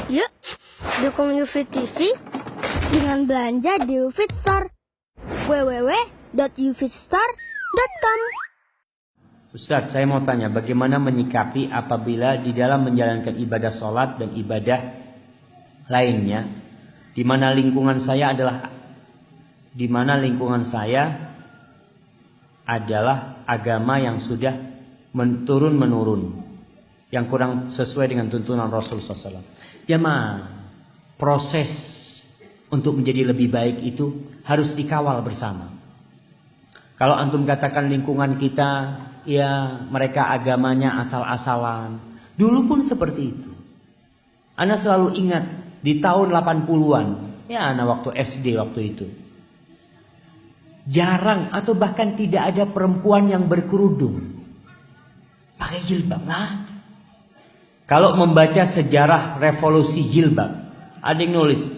Yuk, dukung UFIT TV dengan belanja di UFIT Store. www.ufitstore.com. Ustadz, saya mau tanya, bagaimana menyikapi apabila di dalam menjalankan ibadah sholat dan ibadah lainnya, di mana lingkungan saya adalah agama yang sudah menurun, yang kurang sesuai dengan tuntunan Rasulullah SAW. Jemaah, proses untuk menjadi lebih baik itu harus dikawal bersama. Kalau antum katakan lingkungan kita, ya mereka agamanya asal-asalan. Dulu pun seperti itu. Ana selalu ingat di tahun 80-an, ya ana waktu SD waktu itu. Jarang atau bahkan tidak ada perempuan yang berkerudung. Pakai jilbab, nah. Kalau membaca sejarah revolusi jilbab, ada yang nulis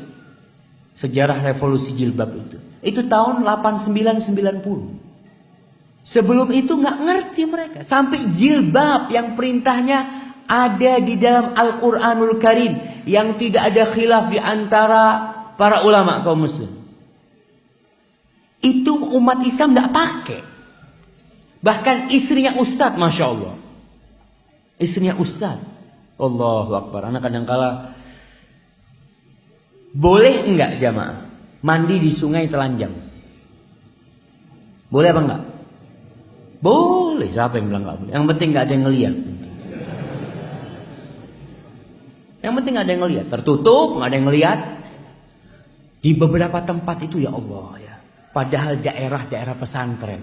sejarah revolusi jilbab itu tahun 89-90. Sebelum itu nggak ngerti mereka. Sampai jilbab yang perintahnya ada di dalam Al-Quranul Karim, yang tidak ada khilaf di antara para ulama kaum muslim. Itu umat Islam nggak pakai. Bahkan istrinya ustadz, Masya Allah. Istrinya ustadz. Allahu Akbar. Anak kadang-kala boleh enggak jamaah mandi di sungai telanjang? Boleh apa enggak? Boleh. Siapa yang bilang enggak boleh? Yang penting enggak ada yang ngelihat. Yang penting enggak ada yang ngelihat. Tertutup, enggak ada yang ngelihat. Di beberapa tempat itu ya Allah ya. Padahal daerah-daerah pesantren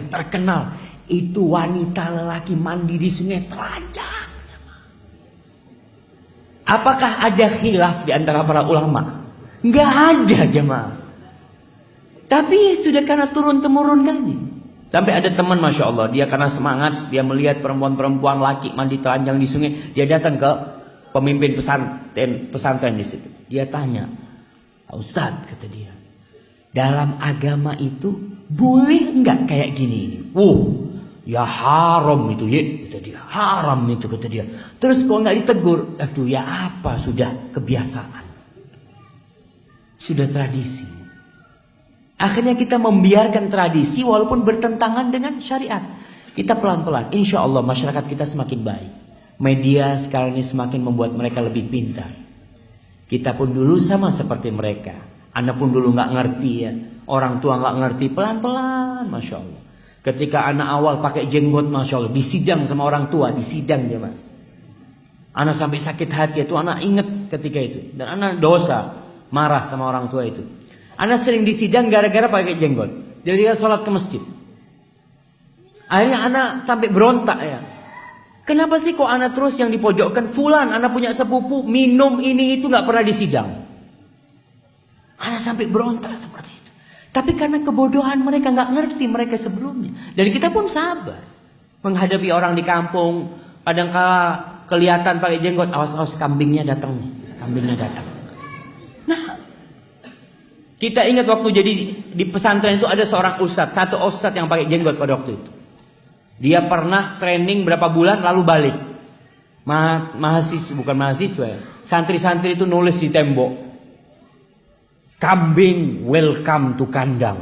terkenal itu wanita lelaki mandi di sungai telanjang. Apakah ada khilaf di antara para ulama? Enggak ada jemaah. Tapi sudah karena turun-temurun kami. Sampai ada teman Masya Allah, dia karena semangat, dia melihat perempuan-perempuan laki mandi telanjang di sungai, dia datang ke pemimpin pesantren di situ. Dia tanya, Ustadz, kata dia, dalam agama itu boleh enggak kayak gini ini? Ya haram itu ya, kata dia. Haram itu, kata dia. Terus kok nggak ditegur? Aduh ya apa, sudah kebiasaan. Sudah tradisi. Akhirnya kita membiarkan tradisi walaupun bertentangan dengan syariat. Kita pelan-pelan, insya Allah masyarakat kita semakin baik. Media sekarang ini semakin membuat mereka lebih pintar. Kita pun dulu sama seperti mereka. Anda pun dulu nggak ngerti ya. Orang tua nggak ngerti, pelan-pelan, Masya Allah. Ketika anak awal pakai jenggot, Masya Allah, disidang sama orang tua, disidang dia, anak sampai sakit hati itu, anak ingat ketika itu. Dan anak dosa, marah sama orang tua itu. Anak sering disidang gara-gara pakai jenggot. Jadi dia sholat ke masjid. Akhirnya anak sampai berontak ya. Kenapa sih kok anak terus yang dipojokkan? Fulan, anak punya sepupu, minum ini itu gak pernah disidang. Anak sampai berontak seperti itu. Tapi karena kebodohan mereka, nggak ngerti mereka sebelumnya. Dan kita pun sabar menghadapi orang di kampung. Kadang-kala kelihatan pakai jenggot, awas-awas kambingnya datang nih, kambingnya datang. Nah, kita ingat waktu jadi di pesantren itu ada seorang ustadz, satu ustadz yang pakai jenggot pada waktu itu. Dia pernah training berapa bulan lalu balik. Mahasiswa, santri-santri itu nulis di tembok, kambing welcome to kandang.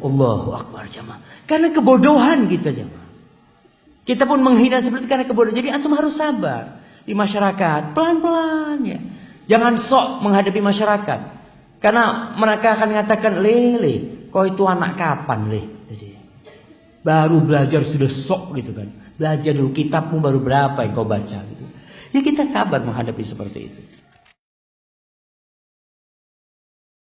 Allahu Akbar jemaah. Karena kebodohan kita jemaah. Kita pun menghina seperti karena kebodohan. Jadi antum harus sabar di masyarakat, pelan-pelan ya. Jangan sok menghadapi masyarakat. Karena mereka akan mengatakan, "Lele, kau itu anak kapan, Le?" Jadi baru belajar sudah sok gitu kan. Belajar dulu, kitabmu baru berapa yang kau baca gitu. Ya kita sabar menghadapi seperti itu.